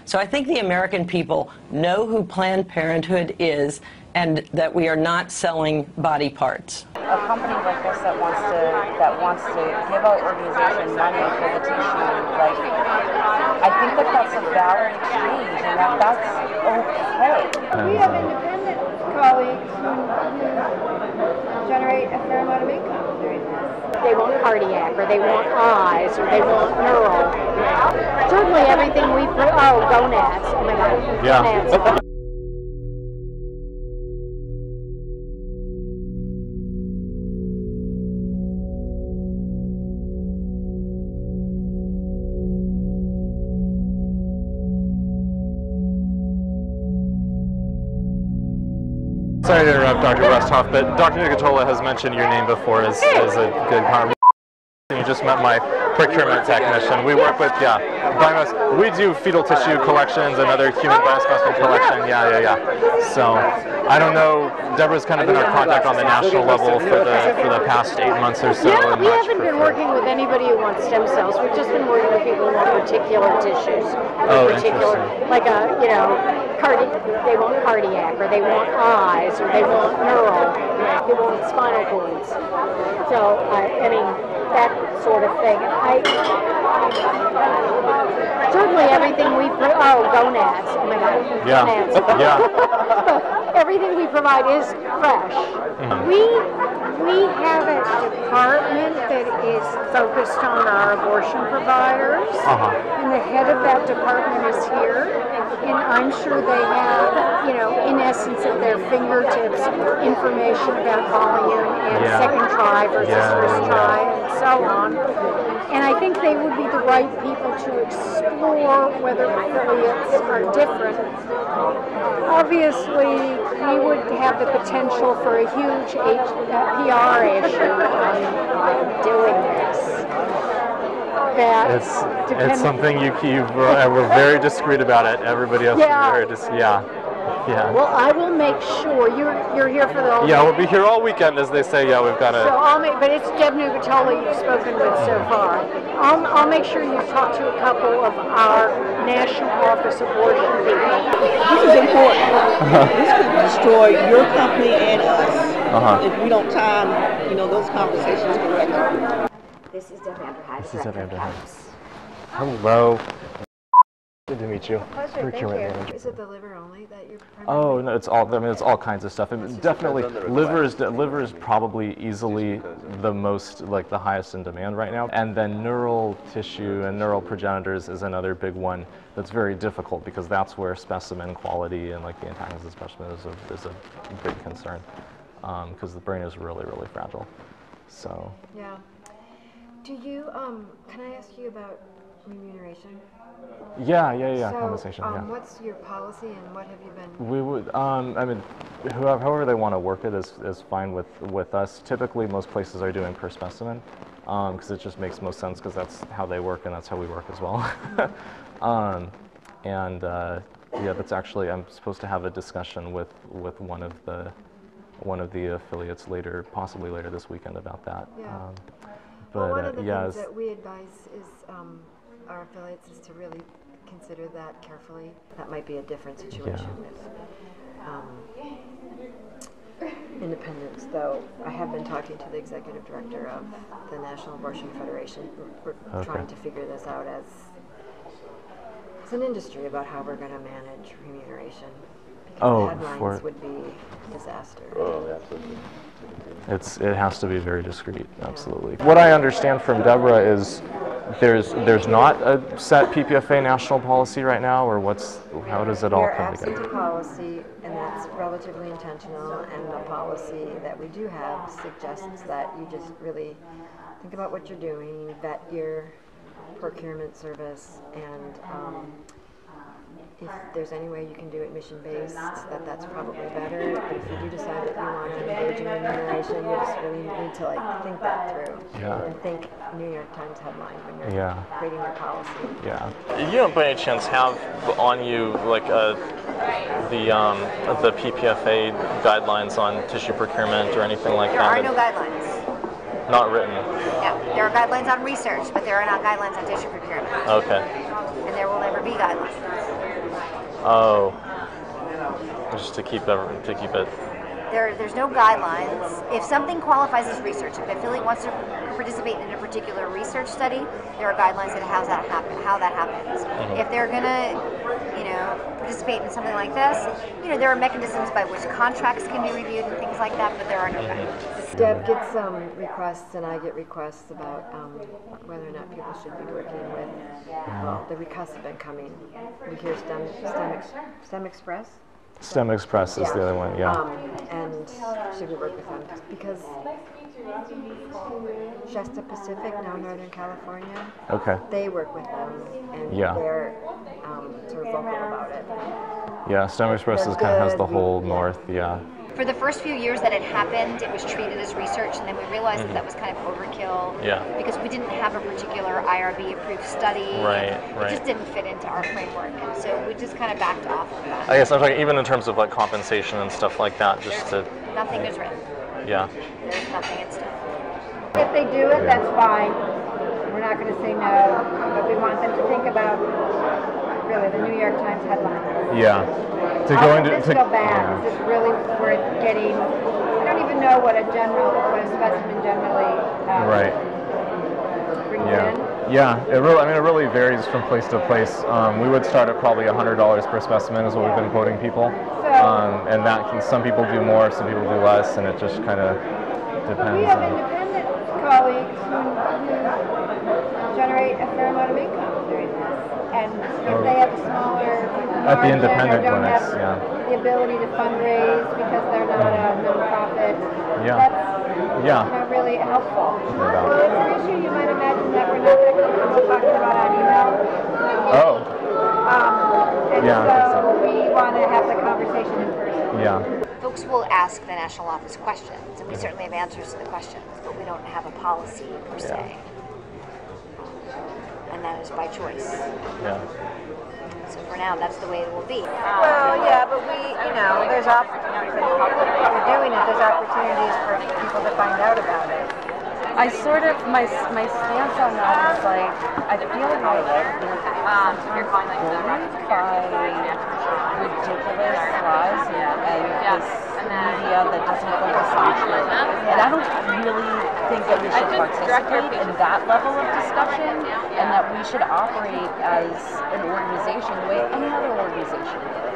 So I think the American people know who Planned Parenthood is and that we are not selling body parts. A company like this that wants to give our organization money for the tissue, like, I think that's a valid exchange, and that's okay. We have independent colleagues who generate a fair amount of income doing this. They want cardiac, or they want eyes, or they want neural. Certainly everything we put, gonads. Oh my God. Yeah. Gonads. Sorry to interrupt, Dr. Westhoff, but Dr. Nicotola has mentioned your name before as a good conversation. You just met my procurement technician. We work with, we do fetal tissue collections and other human biospecimen collection. So I don't know. Deborah's kind of been our contact on the national level for the past 8 months or so. Yeah, we haven't been working with anybody who wants stem cells. We've just been working with people who want particular tissues. Oh, particular, interesting. like they want cardiac, or they want eyes, or they want neural, they want spinal cords. So I mean, that sort of thing. Certainly everything we put, gonads. Oh my God. Yeah. Gonads. Yeah. Everything we provide is fresh. Mm-hmm. We have a department that is focused on our abortion providers, and the head of that department is here, and I'm sure they have, in essence at their fingertips, information about volume and second try versus first try and so on. And I think they would be the right people to explore whether affiliates are different. Obviously, we would have the potential for a huge PR issue on doing this. It's something we're very discreet about it. Everybody else is very discreet. Yeah. Well, I will make sure you're here for the whole we'll be here all weekend, as they say. Yeah, we've got to. So but it's Deb Nugatoli you've spoken with so far. I'll make sure you talk to a couple of our national office abortion people. This is important. This could destroy your company and us if we don't time, those conversations correctly. This is Deb Anderheim. This is Deb Anderheim. Hello. Good to meet you. Pleasure, thank you. Is it the liver only that you're Oh no, it's all kinds of stuff. Definitely, liver is probably easily the most, the highest in demand right now. And then neural tissue and neural progenitors is another big one that's very difficult, because that's where specimen quality and the antagonism of specimen is a big concern, because the brain is really, really fragile. So. Yeah. Do you can I ask you about remuneration? Yeah, so, compensation, what's your policy and what have you been? We would, however they want to work it is fine with us. Typically, most places are doing per specimen, because it just makes most sense, because that's how they work and that's how we work as well. That's actually, I'm supposed to have a discussion with one of the affiliates possibly later this weekend about that. Yeah. But one of the things that we advise is our affiliates is to really consider that carefully. That might be a different situation with independents, though. I have been talking to the executive director of the National Abortion Federation. We're trying to figure this out as an industry about how we're going to manage remuneration. Because the headlines would be disaster. Oh, absolutely. It has to be very discreet, absolutely. What I understand from Deborah is there's not a set PPFA national policy right now, or how does it all come together? We're absent a policy, and that's relatively intentional, and the policy that we do have suggests that you just really think about what you're doing, vet your procurement service, and if there's any way you can do it mission-based, that's probably better. But if you do decide that you want to engage in remuneration, you just really need to think that through. And think New York Times headline when you're creating your policy. You don't by any chance have on you the PPFA guidelines on tissue procurement or anything like that? There are no guidelines. Not written? Yeah, there are guidelines on research, but there are not guidelines on tissue procurement. Okay. And there will never be guidelines. Oh, just to keep it. There's no guidelines. If something qualifies as research, if an affiliate wants to participate in a particular research study, there are guidelines on how that happens. If they're gonna, participate in something like this, there are mechanisms by which contracts can be reviewed and things like that, but there are no guidelines. Deb gets requests, and I get requests about whether or not people should be working with. Well, the requests have been coming. We hear STEM Express. STEM Express is the other one, yeah. And should we work with them? Because Shasta Pacific, now Northern California, they work with them, and they're sort of vocal about it. Yeah, STEM Express kind of has the whole north, yeah. For the first few years that it happened, it was treated as research, and then we realized that was kind of overkill. Yeah. Because we didn't have a particular IRB-approved study. Right. It just didn't fit into our framework, and so we just kind of backed off of that. I guess I'm talking even in terms of like compensation and stuff like that, just to. Nothing is written. Yeah. There's nothing in stone. If they do it, that's fine. We're not going to say no, but we want them to think about really the New York Times headline. Yeah. Is this so bad? Is this really worth getting? I don't even know what a specimen generally brings in. Yeah, it really varies from place to place. We would start at probably $100 per specimen is what we've been quoting people, and some people do more, some people do less, and it just kind of depends. We have independent colleagues who generate a fair amount of income doing this, and if they have a smaller at the independent or don't clinics, have the ability to fundraise because they're not a nonprofit, that's really helpful. Well, it's an issue you might imagine that we're not going to come talking about on email. And so we want to have the conversation in person. Yeah. Folks will ask the national office questions, and we certainly have answers to the questions, but we don't have a policy per se. And that is by choice. Yeah. So for now, that's the way it will be. Well, yeah, but there's we're doing it. There's opportunities for people to find out about it. I sort of my stance on that is like I feel like you're calling like by ridiculous lies and this media that doesn't focus on truth. And I don't really think that we should participate in that level of discussion, and that we should operate as an organization the way any other organization would.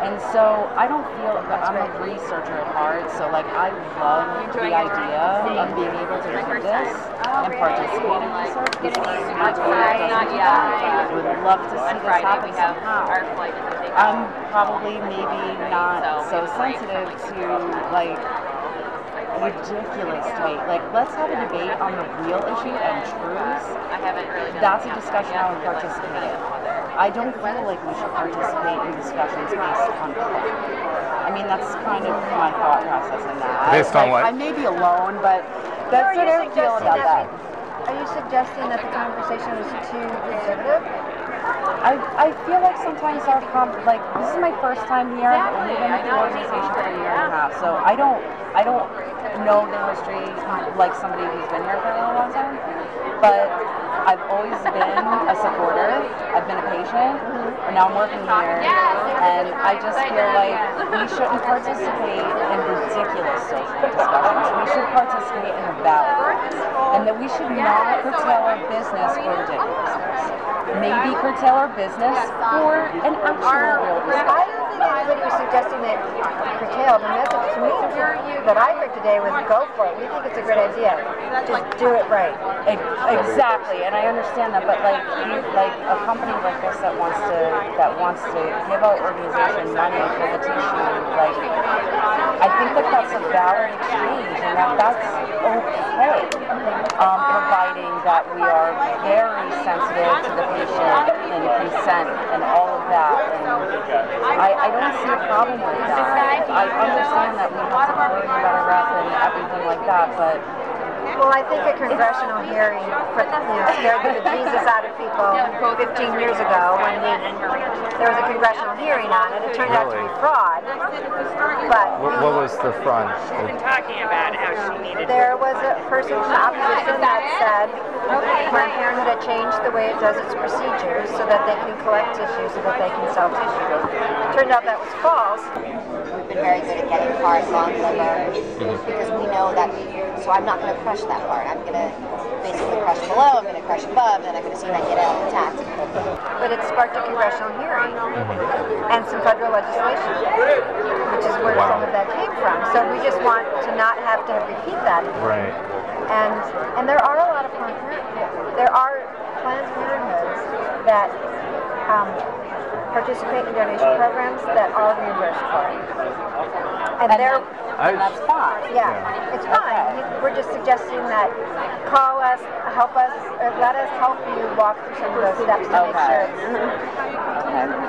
And so I don't feel that I'm a researcher at heart, so like I love the idea of being able to do this and participate in research because I would love to see this happen somehow. I'm probably maybe not so sensitive to like ridiculous type. Like, let's have a debate on the real issue and truths. That's a discussion I would participate in. I don't feel like we should participate in discussions based on truth. I mean, that's kind of my thought process in that. Based on what? I may be alone, but that's what I feel about that. Are you suggesting that the conversation was too conservative? I feel like sometimes this is my first time here. I've only been with the organization for a year and a half, so I don't know the history like somebody who's been here for a really long time. But I've always been a supporter. I've been a patient, and now I'm working here, and I just feel like we shouldn't participate in ridiculous social discussions. We should participate in the valid ones, and that we should not curtail our business for ridiculousness. Maybe curtail our business for an actual real discussion. I don't think anybody was suggesting that curtail. The message to me that I heard today was go for it. We think it's a great idea. Just do it right. Exactly, and I understand that, but like a company like this that wants to give out organization money for the tissue, like I think that's a valid exchange, and that's okay. Providing that we are very sensitive to the patient and consent and all of that, and I don't see a problem with that. I understand that we have to worry about a rep and everything like that, but. Well, I think a congressional hearing scared the bejesus out of people 15 years ago when we there was a congressional hearing on it. It turned out to be fraud. But What was the front? there was a person from the opposition that said Planned Parenthood had changed the way it does its procedures so that they can collect tissue so that they can sell tissue. It turned out that was false. We've been very good at getting heart, lung, liver, because we know that. So I'm not going to crush that part. I'm going to basically crush below, I'm going to crush above, and I'm going to see if I can get it out intact. But it sparked a congressional hearing and some federal legislation, which is where some of that came from. So we just want to not have to repeat that. Right. And there are a lot of Planned Parenthood. There are Planned Parenthoods that participate in donation programs that are reimbursed for. And that's fine. Yeah, it's fine. We're just suggesting that call us, help us, or let us help you walk through some of those steps to make sure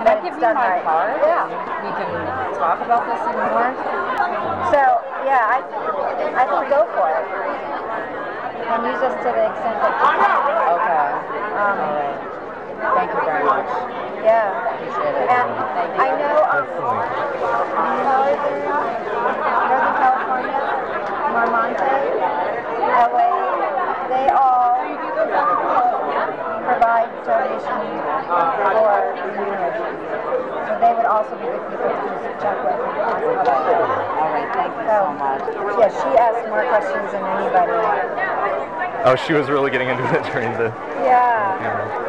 that it's done right. Yeah. We can talk about this some more. So, yeah, I think go for it. And use us to the extent that you can. Okay. All right. Thank you very much. Yeah. Appreciate it. And I know Northern California, Marmonte, LA, they all provide donation for remuneration. So they would also be good people to just check with. All right, thank you so much. Yeah, she asked more questions than anybody. Oh, she was really getting into it during the. Yeah.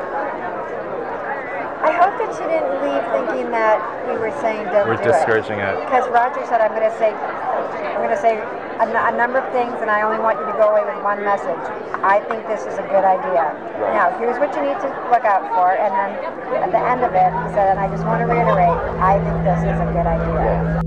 I hope that you didn't leave thinking that we were saying don't We're do discouraging it. Because Roger said I'm going to say a number of things, and I only want you to go away with one message. I think this is a good idea. Now, here's what you need to look out for, and then at the end of it, he said, and I just want to reiterate, I think this is a good idea.